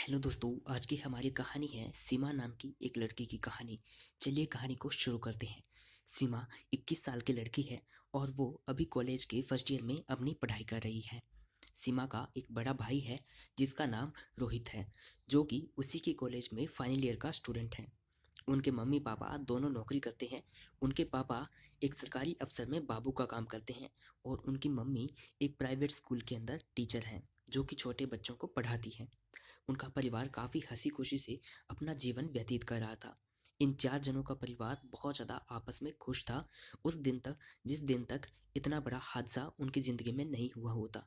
Hello दोस्तों, आज की हमारी कहानी है सीमा नाम की एक लड़की की कहानी। चलिए कहानी को शुरू करते हैं। सीमा 21 साल की लड़की है और वो अभी कॉलेज के फर्स्ट ईयर में अपनी पढ़ाई कर रही है। सीमा का एक बड़ा भाई है जिसका नाम रोहित है, जो कि उसी के कॉलेज में फाइनल ईयर का स्टूडेंट है। उनके मम्मी पापा दोनों नौकरी करते हैं। उनके पापा एक सरकारी अफसर में बाबू का काम करते हैं और उनकी मम्मी एक प्राइवेट स्कूल के अंदर टीचर हैं, जो कि छोटे बच्चों को पढ़ाती हैं। उनका परिवार काफ़ी हँसी-खुशी से अपना जीवन व्यतीत कर रहा था। इन 4 जनों का परिवार बहुत ज़्यादा आपस में खुश था, उस दिन तक जिस दिन तक इतना बड़ा हादसा उनकी ज़िंदगी में नहीं हुआ होता।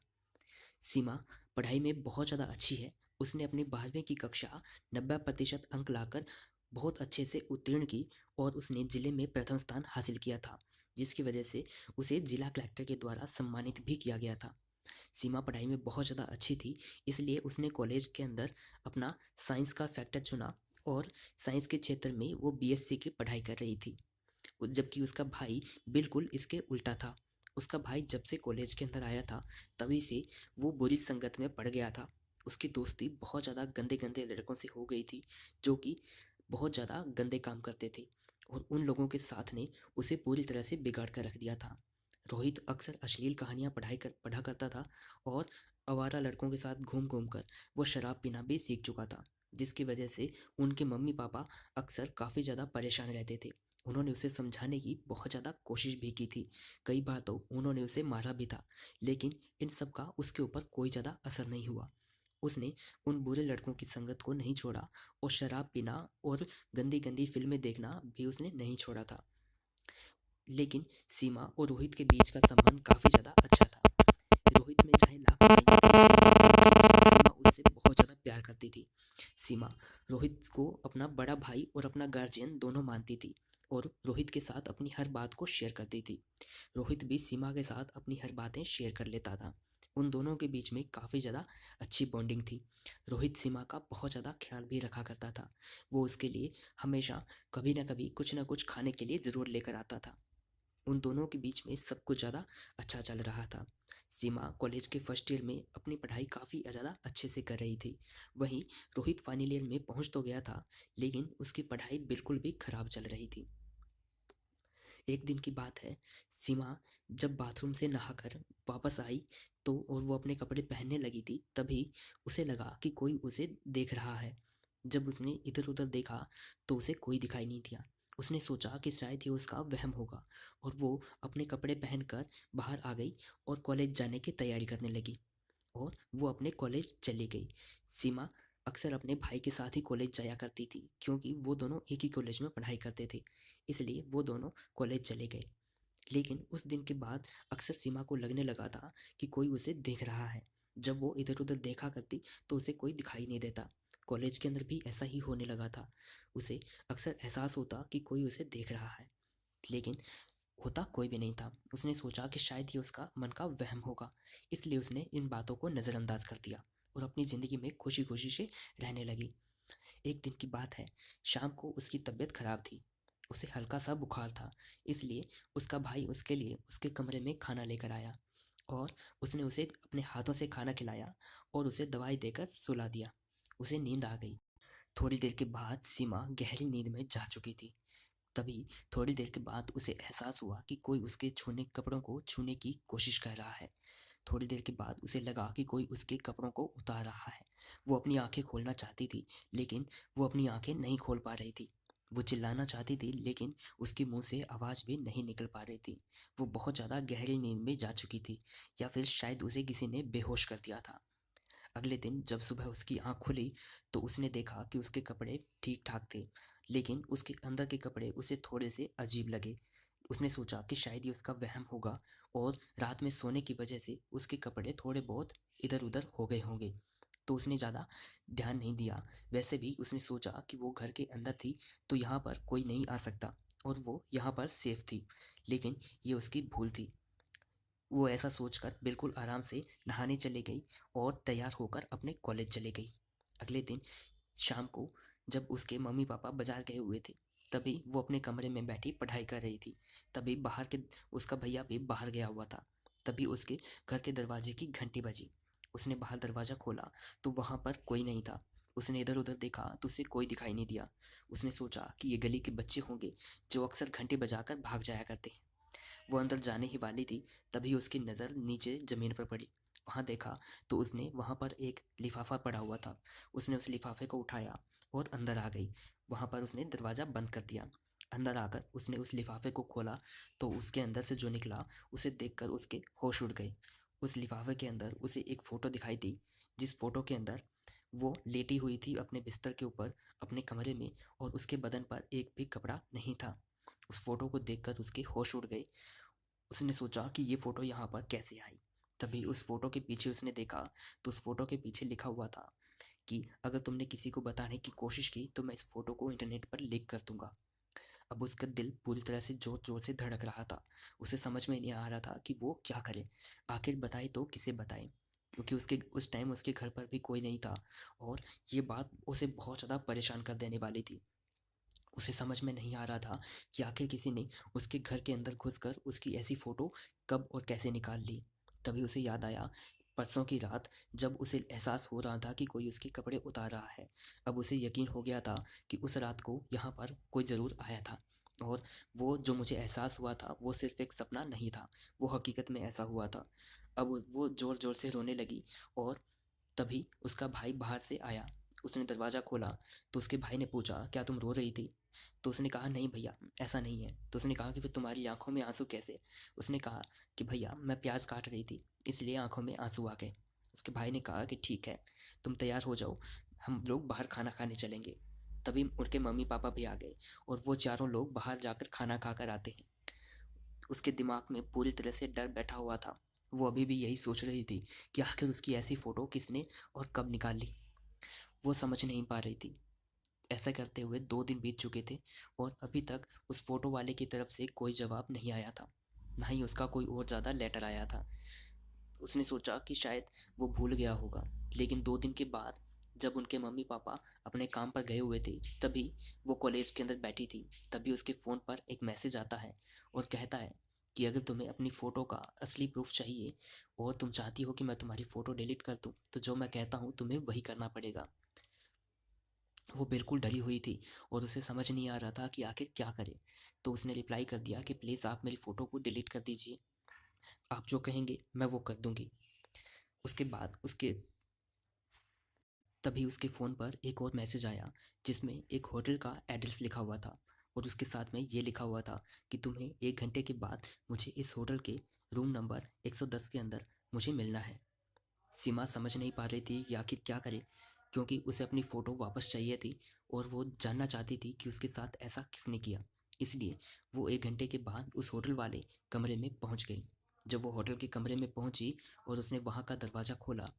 सीमा पढ़ाई में बहुत ज़्यादा अच्छी है। उसने अपनी 12वीं की कक्षा 90% अंक लाकर बहुत अच्छे से उत्तीर्ण की और उसने ज़िले में प्रथम स्थान हासिल किया था, जिसकी वजह से उसे जिला कलेक्टर के द्वारा सम्मानित भी किया गया था। सीमा पढ़ाई में बहुत ज़्यादा अच्छी थी, इसलिए उसने कॉलेज के अंदर अपना साइंस का फैक्टर चुना और साइंस के क्षेत्र में वो बीएससी की पढ़ाई कर रही थी। जबकि उसका भाई बिल्कुल इसके उल्टा था। उसका भाई जब से कॉलेज के अंदर आया था, तभी से वो बुरी संगत में पड़ गया था। उसकी दोस्ती बहुत ज़्यादा गंदे-गंदे लड़कों से हो गई थी, जो कि बहुत ज़्यादा गंदे काम करते थे और उन लोगों के साथ ने उसे पूरी तरह से बिगाड़ कर रख दिया था। रोहित अक्सर अश्लील कहानियाँ पढ़ा करता था और आवारा लड़कों के साथ घूम-घूम कर वो शराब पीना भी सीख चुका था, जिसकी वजह से उनके मम्मी-पापा अक्सर काफ़ी ज़्यादा परेशान रहते थे। उन्होंने उसे समझाने की बहुत ज़्यादा कोशिश भी की थी। कई बार तो उन्होंने उसे मारा भी था, लेकिन इन सब का उसके ऊपर कोई ज़्यादा असर नहीं हुआ। उसने उन बुरे लड़कों की संगत को नहीं छोड़ा और शराब पीना और गंदी-गंदी फ़िल्में देखना भी उसने नहीं छोड़ा था। लेकिन सीमा और रोहित के बीच का संबंध काफ़ी ज़्यादा अच्छा था। रोहित में चाहे लाख बुराइयां थी, सीमा उससे बहुत ज़्यादा प्यार करती थी। सीमा रोहित को अपना बड़ा भाई और अपना गार्जियन दोनों मानती थी और रोहित के साथ अपनी हर बात को शेयर करती थी। रोहित भी सीमा के साथ अपनी हर बातें शेयर कर लेता था। उन दोनों के बीच में काफ़ी ज़्यादा अच्छी बॉन्डिंग थी। रोहित सीमा का बहुत ज़्यादा ख्याल भी रखा करता था। वो उसके लिए हमेशा कभी ना कभी कुछ ना कुछ खाने के लिए ज़रूर लेकर आता था। उन दोनों के बीच में सब कुछ ज़्यादा अच्छा चल रहा था। सीमा कॉलेज के फर्स्ट ईयर में अपनी पढ़ाई काफ़ी ज़्यादा अच्छे से कर रही थी। वहीं रोहित फाइनल ईयर में पहुंच तो गया था, लेकिन उसकी पढ़ाई बिल्कुल भी खराब चल रही थी। एक दिन की बात है, सीमा जब बाथरूम से नहाकर वापस आई तो और वो अपने कपड़े पहनने लगी थी, तभी उसे लगा कि कोई उसे देख रहा है। जब उसने इधर-उधर देखा तो उसे कोई दिखाई नहीं दिया। उसने सोचा कि शायद ये उसका वहम होगा और वो अपने कपड़े पहनकर बाहर आ गई और कॉलेज जाने की तैयारी करने लगी और वो अपने कॉलेज चली गई। सीमा अक्सर अपने भाई के साथ ही कॉलेज जाया करती थी, क्योंकि वो दोनों एक ही कॉलेज में पढ़ाई करते थे, इसलिए वो दोनों कॉलेज चले गए। लेकिन उस दिन के बाद अक्सर सीमा को लगने लगा था कि कोई उसे देख रहा है। जब वो इधर-उधर देखा करती तो उसे कोई दिखाई नहीं देता। कॉलेज के अंदर भी ऐसा ही होने लगा था। उसे अक्सर एहसास होता कि कोई उसे देख रहा है, लेकिन होता कोई भी नहीं था। उसने सोचा कि शायद ये उसका मन का वहम होगा, इसलिए उसने इन बातों को नज़रअंदाज कर दिया और अपनी ज़िंदगी में खुशी-खुशी से रहने लगी। एक दिन की बात है, शाम को उसकी तबीयत खराब थी। उसे हल्का सा बुखार था, इसलिए उसका भाई उसके लिए उसके कमरे में खाना लेकर आया और उसने उसे अपने हाथों से खाना खिलाया और उसे दवाई देकर सुला दिया। उसे नींद आ गई। थोड़ी देर के बाद सीमा गहरी नींद में जा चुकी थी। तभी थोड़ी देर के बाद उसे एहसास हुआ कि कोई उसके कपड़ों को छूने की कोशिश कर रहा है। थोड़ी देर के बाद उसे लगा कि कोई उसके कपड़ों को उतार रहा है। वो अपनी आंखें खोलना चाहती थी, लेकिन वो अपनी आंखें नहीं खोल पा रही थी। वो चिल्लाना चाहती थी, लेकिन उसके मुंह से आवाज़ भी नहीं निकल पा रही थी। वो बहुत ज़्यादा गहरी नींद में जा चुकी थी, या फिर शायद उसे किसी ने बेहोश कर दिया था। अगले दिन जब सुबह उसकी आँख खुली तो उसने देखा कि उसके कपड़े ठीक-ठाक थे, लेकिन उसके अंदर के कपड़े उसे थोड़े से अजीब लगे। उसने सोचा कि शायद ये उसका वहम होगा और रात में सोने की वजह से उसके कपड़े थोड़े बहुत इधर-उधर हो गए होंगे। तो उसने ज़्यादा ध्यान नहीं दिया। वैसे भी उसने सोचा कि वो घर के अंदर थी, तो यहाँ पर कोई नहीं आ सकता और वो यहाँ पर सेफ थी। लेकिन ये उसकी भूल थी। वो ऐसा सोचकर बिल्कुल आराम से नहाने चली गई और तैयार होकर अपने कॉलेज चली गई। अगले दिन शाम को जब उसके मम्मी-पापा बाज़ार गए हुए थे, तभी वो अपने कमरे में बैठी पढ़ाई कर रही थी। तभी बाहर के उसका भैया भी बाहर गया हुआ था। तभी उसके घर के दरवाजे की घंटी बजी। उसने बाहर दरवाज़ा खोला तो वहाँ पर कोई नहीं था। उसने इधर उधर देखा तो उसे कोई दिखाई नहीं दिया। उसने सोचा कि ये गली के बच्चे होंगे जो अक्सर घंटे बजाकर भाग जाया करते हैं। वो अंदर जाने ही वाली थी, तभी उसकी नज़र नीचे ज़मीन पर पड़ी। वहाँ देखा तो उसने वहाँ पर एक लिफाफा पड़ा हुआ था। उसने उस लिफाफे को उठाया और अंदर आ गई। वहाँ पर उसने दरवाज़ा बंद कर दिया। अंदर आकर उसने उस लिफाफे को खोला तो उसके अंदर से जो निकला उसे देखकर उसके होश उड़ गए। उस लिफाफे के अंदर उसे एक फ़ोटो दिखाई दी, जिस फ़ोटो के अंदर वो लेटी हुई थी अपने बिस्तर के ऊपर अपने कमरे में, और उसके बदन पर एक भी कपड़ा नहीं था। उस फ़ोटो को देखकर उसके होश उड़ गए। उसने सोचा कि ये फ़ोटो यहाँ पर कैसे आई। तभी उस फ़ोटो के पीछे उसने देखा तो उस फ़ोटो के पीछे लिखा हुआ था कि अगर तुमने किसी को बताने की कोशिश की तो मैं इस फ़ोटो को इंटरनेट पर लीक कर दूंगा। अब उसका दिल पूरी तरह से ज़ोर ज़ोर से धड़क रहा था। उसे समझ में नहीं आ रहा था कि वो क्या करे। आखिर बताए तो किसे बताए, क्योंकि उसके उस टाइम उसके घर पर भी कोई नहीं था, और ये बात उसे बहुत ज़्यादा परेशान कर देने वाली थी। उसे समझ में नहीं आ रहा था कि आखिर किसी ने उसके घर के अंदर घुसकर उसकी ऐसी फ़ोटो कब और कैसे निकाल ली। तभी उसे याद आया परसों की रात, जब उसे एहसास हो रहा था कि कोई उसके कपड़े उतार रहा है। अब उसे यकीन हो गया था कि उस रात को यहाँ पर कोई ज़रूर आया था, और वो जो मुझे एहसास हुआ था वो सिर्फ़ एक सपना नहीं था, वो हकीकत में ऐसा हुआ था। अब वो ज़ोर-ज़ोर से रोने लगी, और तभी उसका भाई बाहर से आया। उसने दरवाज़ा खोला तो उसके भाई ने पूछा, क्या तुम रो रही थी? तो उसने कहा, नहीं भैया, ऐसा नहीं है। तो उसने कहा कि फिर तुम्हारी आंखों में आंसू कैसे? उसने कहा कि भैया, मैं प्याज काट रही थी, इसलिए आंखों में आंसू आ गए। उसके भाई ने कहा कि ठीक है, तुम तैयार हो जाओ, हम लोग बाहर खाना खाने चलेंगे। तभी उनके मम्मी पापा भी आ गए, और वो चारों लोग बाहर जाकर खाना खाकर आते हैं। उसके दिमाग में पूरी तरह से डर बैठा हुआ था। वो अभी भी यही सोच रही थी कि आखिर उसकी ऐसी फ़ोटो किसने और कब निकाल ली। वो समझ नहीं पा रही थी। ऐसा करते हुए 2 दिन बीत चुके थे, और अभी तक उस फ़ोटो वाले की तरफ से कोई जवाब नहीं आया था। ना ही उसका कोई और ज़्यादा लेटर आया था। उसने सोचा कि शायद वो भूल गया होगा। लेकिन 2 दिन के बाद जब उनके मम्मी-पापा अपने काम पर गए हुए थे, तभी वो कॉलेज के अंदर बैठी थी। तभी उसके फ़ोन पर एक मैसेज आता है और कहता है कि अगर तुम्हें अपनी फ़ोटो का असली प्रूफ़ चाहिए और तुम चाहती हो कि मैं तुम्हारी फ़ोटो डिलीट कर दूँ, तो जो मैं कहता हूँ तुम्हें वही करना पड़ेगा। वो बिल्कुल डरी हुई थी, और उसे समझ नहीं आ रहा था कि आखिर क्या करे। तो उसने रिप्लाई कर दिया कि प्लीज़ आप मेरी फ़ोटो को डिलीट कर दीजिए। आप जो कहेंगे मैं वो कर दूँगी। उसके बाद उसके तभी उसके फ़ोन पर एक और मैसेज आया, जिसमें एक होटल का एड्रेस लिखा हुआ था, और उसके साथ में ये लिखा हुआ था कि तुम्हें 1 घंटे के बाद मुझे इस होटल के रूम नंबर 110 के अंदर मुझे मिलना है। सीमा समझ नहीं पा रही थी कि आखिर क्या करे, क्योंकि उसे अपनी फ़ोटो वापस चाहिए थी, और वो जानना चाहती थी कि उसके साथ ऐसा किसने किया। इसलिए वो 1 घंटे के बाद उस होटल वाले कमरे में पहुंच गई। जब वो होटल के कमरे में पहुंची और उसने वहां का दरवाज़ा खोला,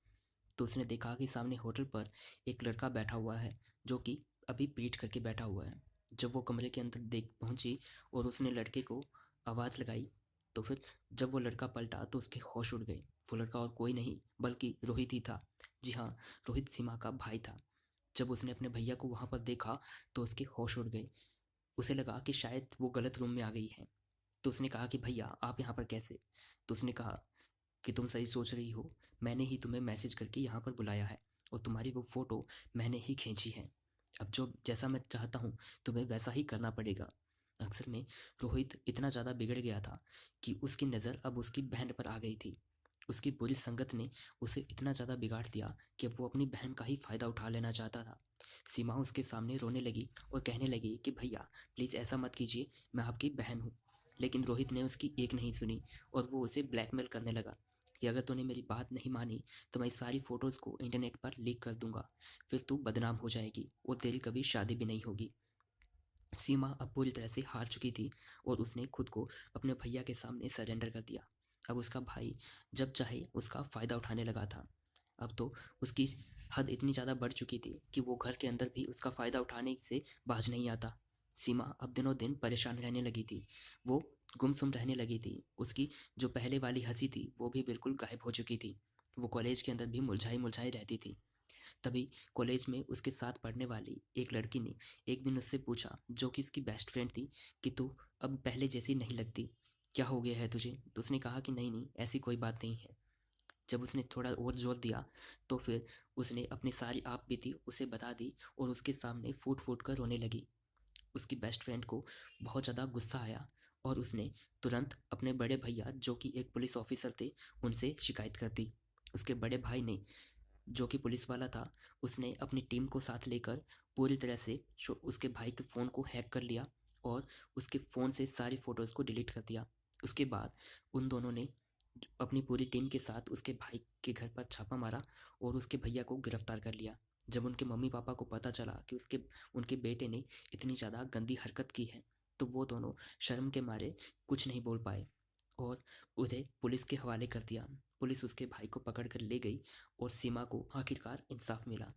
तो उसने देखा कि सामने होटल पर एक लड़का बैठा हुआ है, जो कि अभी पीठ करके बैठा हुआ है। जब वो कमरे के अंदर देख पहुंची और उसने लड़के को आवाज़ लगाई, तो फिर जब वो लड़का पलटा तो उसके होश उड़ गए। वो लड़का और कोई नहीं बल्कि रोहित ही था। जी हाँ, रोहित सीमा का भाई था। जब उसने अपने भैया को वहाँ पर देखा तो उसके होश उड़ गए। उसे लगा कि शायद वो गलत रूम में आ गई है। तो उसने कहा कि भैया, आप यहाँ पर कैसे? तो उसने कहा कि तुम सही सोच रही हो, मैंने ही तुम्हें मैसेज करके यहाँ पर बुलाया है, और तुम्हारी वो फ़ोटो मैंने ही खींची है। अब जो जैसा मैं चाहता हूँ तुम्हें वैसा ही करना पड़ेगा। अक्सर में रोहित इतना ज़्यादा बिगड़ गया था कि उसकी नज़र अब उसकी बहन पर आ गई थी। उसकी बुरी संगत ने उसे इतना ज़्यादा बिगाड़ दिया कि अब वो अपनी बहन का ही फ़ायदा उठा लेना चाहता था। सीमा उसके सामने रोने लगी और कहने लगी कि भैया, प्लीज़ ऐसा मत कीजिए, मैं आपकी बहन हूँ। लेकिन रोहित ने उसकी एक नहीं सुनी, और वो उसे ब्लैकमेल करने लगा कि अगर तूने मेरी बात नहीं मानी तो मैं इस सारी फ़ोटोज़ को इंटरनेट पर लीक कर दूंगा, फिर तू बदनाम हो जाएगी और तेरी कभी शादी भी नहीं होगी। सीमा अब पूरी तरह से हार चुकी थी, और उसने खुद को अपने भैया के सामने सरेंडर कर दिया। अब उसका भाई जब चाहे उसका फ़ायदा उठाने लगा था। अब तो उसकी हद इतनी ज़्यादा बढ़ चुकी थी कि वो घर के अंदर भी उसका फ़ायदा उठाने से बाज नहीं आता। सीमा अब दिनों दिन परेशान रहने लगी थी। वो गुमसुम रहने लगी थी। उसकी जो पहले वाली हंसी थी वो भी बिल्कुल गायब हो चुकी थी। वो कॉलेज के अंदर भी मुरझाई मुरझाई रहती थी। तभी कॉलेज में उसके साथ पढ़ने वाली एक लड़की ने एक दिन उससे पूछा, जो कि उसकी बेस्ट फ्रेंड थी, कि तू अब पहले जैसी नहीं लगती, क्या हो गया है तुझे? तो उसने कहा कि नहीं नहीं, ऐसी कोई बात नहीं है। जब उसने थोड़ा और जोर दिया तो फिर उसने अपनी सारी आप बीती उसे बता दी और उसके सामने फूट फूट कर रोने लगी। उसकी बेस्ट फ्रेंड को बहुत ज़्यादा गुस्सा आया और उसने तुरंत अपने बड़े भैया जो कि एक पुलिस ऑफिसर थे उनसे शिकायत कर दी। उसके बड़े भाई ने, जो कि पुलिस वाला था, उसने अपनी टीम को साथ लेकर पूरी तरह से उसके भाई के फ़ोन को हैक कर लिया और उसके फ़ोन से सारी फ़ोटोज़ को डिलीट कर दिया। उसके बाद उन दोनों ने अपनी पूरी टीम के साथ उसके भाई के घर पर छापा मारा और उसके भैया को गिरफ्तार कर लिया। जब उनके मम्मी पापा को पता चला कि उनके बेटे ने इतनी ज़्यादा गंदी हरकत की है, तो वो दोनों शर्म के मारे कुछ नहीं बोल पाए और उसे पुलिस के हवाले कर दिया। पुलिस उसके भाई को पकड़ कर ले गई और सीमा को आखिरकार इंसाफ मिला।